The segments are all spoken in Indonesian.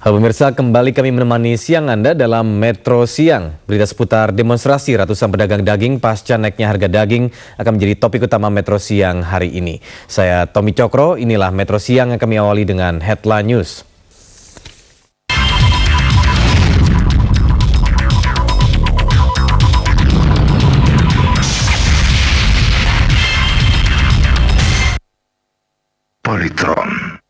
Halo pemirsa, kembali kami menemani siang Anda dalam Metro Siang. Berita seputar demonstrasi ratusan pedagang daging pasca naiknya harga daging akan menjadi topik utama Metro Siang hari ini. Saya Tommy Cokro, inilah Metro Siang yang kami awali dengan headline news. Politron.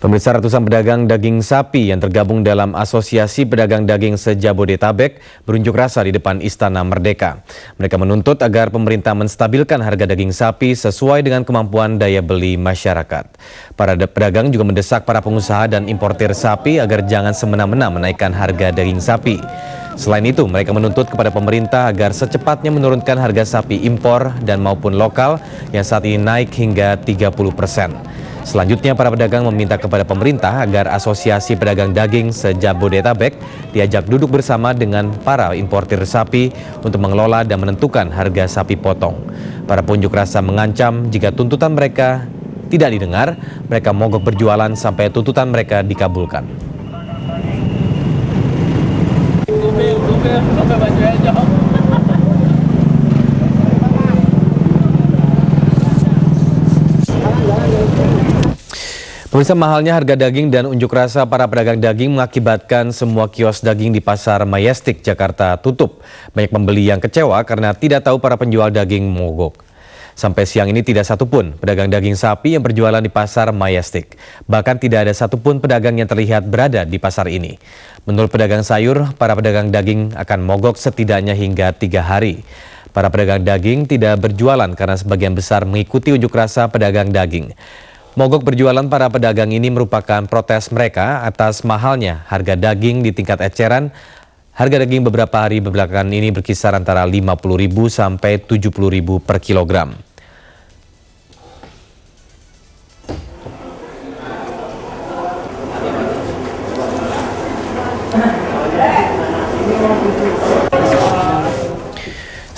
Pemirsa, ratusan pedagang daging sapi yang tergabung dalam Asosiasi Pedagang Daging Se-Jabodetabek berunjuk rasa di depan Istana Merdeka. Mereka menuntut agar pemerintah menstabilkan harga daging sapi sesuai dengan kemampuan daya beli masyarakat. Para pedagang juga mendesak para pengusaha dan importir sapi agar jangan semena-mena menaikkan harga daging sapi. Selain itu, mereka menuntut kepada pemerintah agar secepatnya menurunkan harga sapi impor dan maupun lokal yang saat ini naik hingga 30%. Selanjutnya, para pedagang meminta kepada pemerintah agar Asosiasi Pedagang Daging Se-Jabodetabek diajak duduk bersama dengan para importir sapi untuk mengelola dan menentukan harga sapi potong. Para pengunjuk rasa mengancam jika tuntutan mereka tidak didengar, mereka mogok berjualan sampai tuntutan mereka dikabulkan. Pemirsa, mahalnya harga daging dan unjuk rasa para pedagang daging mengakibatkan semua kios daging di Pasar Majestic, Jakarta tutup. Banyak pembeli yang kecewa karena tidak tahu para penjual daging mogok. Sampai siang ini tidak satupun pedagang daging sapi yang berjualan di Pasar Majestic. Bahkan tidak ada satupun pedagang yang terlihat berada di pasar ini. Menurut pedagang sayur, para pedagang daging akan mogok setidaknya hingga 3 hari. Para pedagang daging tidak berjualan karena sebagian besar mengikuti unjuk rasa pedagang daging. Mogok berjualan para pedagang ini merupakan protes mereka atas mahalnya harga daging di tingkat eceran. Harga daging beberapa hari belakangan ini berkisar antara Rp50.000 sampai Rp70.000 per kilogram.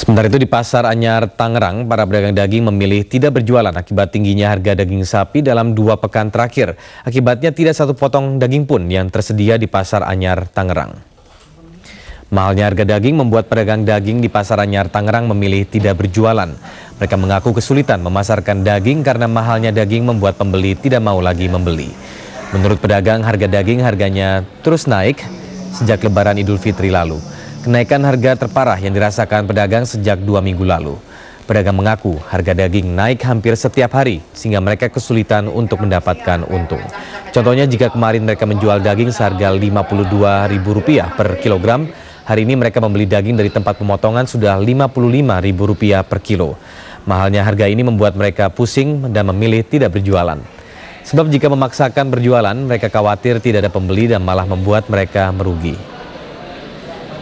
Sementara itu di Pasar Anyar, Tangerang, para pedagang daging memilih tidak berjualan akibat tingginya harga daging sapi dalam 2 pekan terakhir. Akibatnya tidak satu potong daging pun yang tersedia di Pasar Anyar, Tangerang. Mahalnya harga daging membuat pedagang daging di Pasar Anyar, Tangerang memilih tidak berjualan. Mereka mengaku kesulitan memasarkan daging karena mahalnya daging membuat pembeli tidak mau lagi membeli. Menurut pedagang, harga daging harganya terus naik sejak Lebaran Idul Fitri lalu. Kenaikan harga terparah yang dirasakan pedagang sejak 2 minggu lalu. Pedagang mengaku harga daging naik hampir setiap hari sehingga mereka kesulitan untuk mendapatkan untung. Contohnya jika kemarin mereka menjual daging seharga Rp52.000 per kilogram, hari ini mereka membeli daging dari tempat pemotongan sudah Rp55.000 per kilo. Mahalnya harga ini membuat mereka pusing dan memilih tidak berjualan. Sebab jika memaksakan berjualan, mereka khawatir tidak ada pembeli dan malah membuat mereka merugi.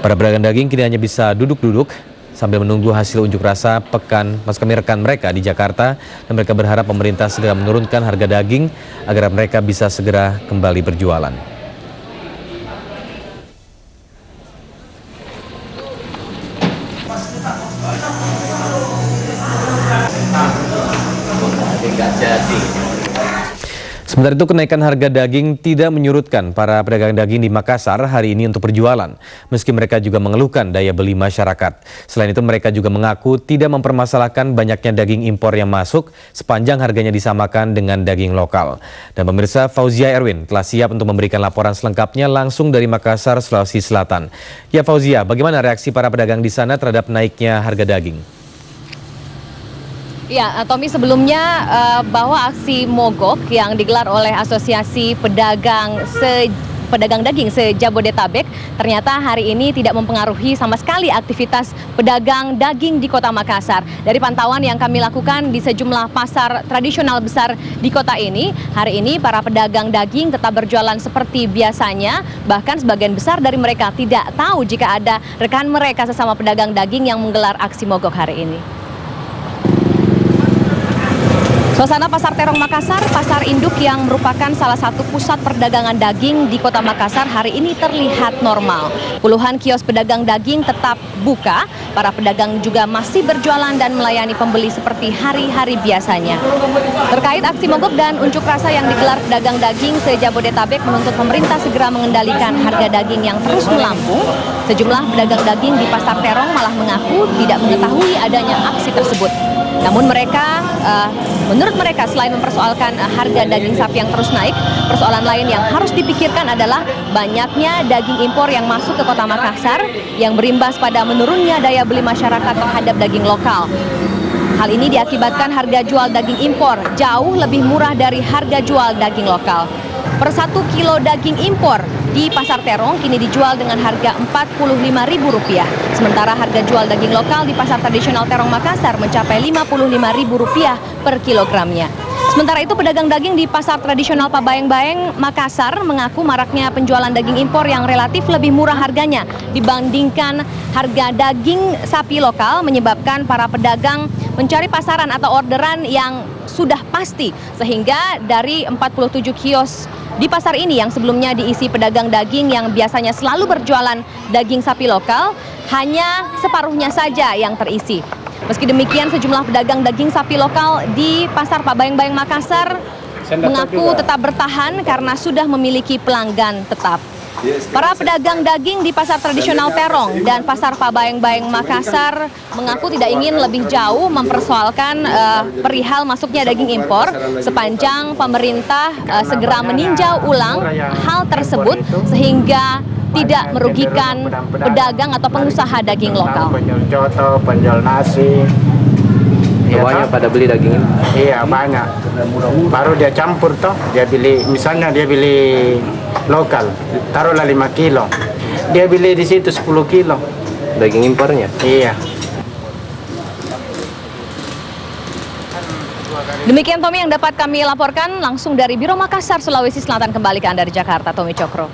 Para pedagang daging kini hanya bisa duduk-duduk sambil menunggu hasil unjuk rasa rekan mereka di Jakarta, dan mereka berharap pemerintah segera menurunkan harga daging agar mereka bisa segera kembali berjualan. Sementara itu, kenaikan harga daging tidak menyurutkan para pedagang daging di Makassar hari ini untuk berjualan, meski mereka juga mengeluhkan daya beli masyarakat. Selain itu, mereka juga mengaku tidak mempermasalahkan banyaknya daging impor yang masuk sepanjang harganya disamakan dengan daging lokal. Dan pemirsa, Fauzia Erwin telah siap untuk memberikan laporan selengkapnya langsung dari Makassar, Sulawesi Selatan. Ya Fauzia, bagaimana reaksi para pedagang di sana terhadap naiknya harga daging? Ya, Tommy, sebelumnya bahwa aksi mogok yang digelar oleh Asosiasi Pedagang Daging Se-Jabodetabek ternyata hari ini tidak mempengaruhi sama sekali aktivitas pedagang daging di Kota Makassar. Dari pantauan yang kami lakukan di sejumlah pasar tradisional besar di kota ini, hari ini para pedagang daging tetap berjualan seperti biasanya. Bahkan sebagian besar dari mereka tidak tahu jika ada rekan mereka sesama pedagang daging yang menggelar aksi mogok hari ini. Suasana Pasar Terong Makassar, pasar induk yang merupakan salah satu pusat perdagangan daging di Kota Makassar hari ini terlihat normal. Puluhan kios pedagang daging tetap buka, para pedagang juga masih berjualan dan melayani pembeli seperti hari-hari biasanya. Terkait aksi mogok dan unjuk rasa yang digelar pedagang daging se-Jabodetabek menuntut pemerintah segera mengendalikan harga daging yang terus melambung, sejumlah pedagang daging di Pasar Terong malah mengaku tidak mengetahui adanya aksi tersebut. Namun menurut mereka selain mempersoalkan harga daging sapi yang terus naik, persoalan lain yang harus dipikirkan adalah banyaknya daging impor yang masuk ke Kota Makassar yang berimbas pada menurunnya daya beli masyarakat terhadap daging lokal. Hal ini diakibatkan harga jual daging impor jauh lebih murah dari harga jual daging lokal. Per 1 kilo daging impor di Pasar Terong kini dijual dengan harga Rp45.000. Sementara harga jual daging lokal di Pasar Tradisional Terong Makassar mencapai Rp55.000 per kilogramnya. Sementara itu pedagang daging di Pasar Tradisional Pabayeng-Bayeng Makassar mengaku maraknya penjualan daging impor yang relatif lebih murah harganya dibandingkan harga daging sapi lokal menyebabkan para pedagang mencari pasaran atau orderan yang sudah pasti, sehingga dari 47 kios di pasar ini yang sebelumnya diisi pedagang daging yang biasanya selalu berjualan daging sapi lokal, hanya separuhnya saja yang terisi. Meski demikian, sejumlah pedagang daging sapi lokal di Pasar Pabayeng-Bayeng Makassar mengaku tetap bertahan karena sudah memiliki pelanggan tetap. Para pedagang daging di Pasar Tradisional Terong dan Pasar Pabayeng-Bayeng Makassar mengaku tidak ingin lebih jauh mempersoalkan perihal masuknya daging impor sepanjang pemerintah segera meninjau ulang hal tersebut sehingga tidak merugikan pedagang atau pengusaha daging lokal. Penjual coto, penjual nasi. Semuanya pada beli daging ini? Iya, banyak. Baru dia campur toh, dia beli, misalnya dia beli lokal, taruhlah 5 kilo. Dia beli di situ 10 kilo. Daging impornya? Iya. Demikian Tommy yang dapat kami laporkan langsung dari Biro Makassar, Sulawesi Selatan. Kembali ke Anda di Jakarta, Tommy Cokro.